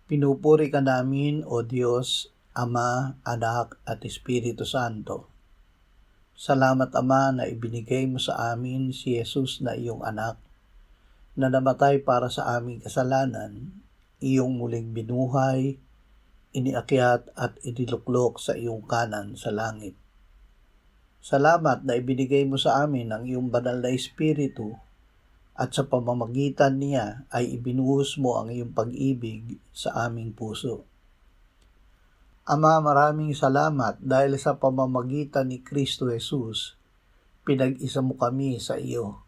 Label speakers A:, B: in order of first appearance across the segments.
A: Pinupuri ka namin, O Diyos, Ama, Anak, at Espiritu Santo. Salamat, Ama, na ibinigay mo sa amin si Jesus na iyong anak, na namatay para sa aming kasalanan, iyong muling binuhay, iniakyat at iniluklok sa iyong kanan sa langit. Salamat na ibinigay mo sa amin ang iyong banal na Espiritu, at sa pamamagitan niya ay ibinuhos mo ang iyong pag-ibig sa aming puso. Ama, maraming salamat dahil sa pamamagitan ni Kristo Jesus, pinag-isa mo kami sa iyo.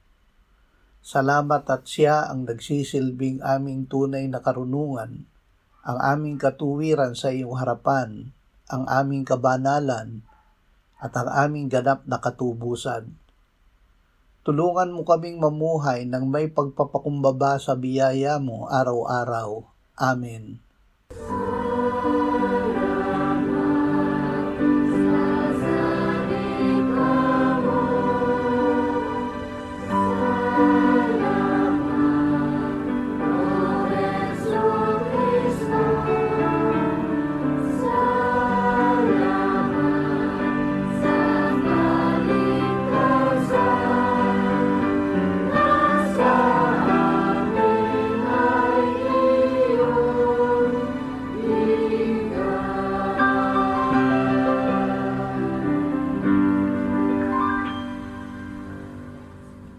A: Salamat at siya ang nagsisilbing aming tunay na karunungan, ang aming katuwiran sa iyong harapan, ang aming kabanalan, at ang aming ganap na katubusan. Tulungan mo kaming mamuhay ng may pagpapakumbaba sa biyaya mo araw-araw. Amen.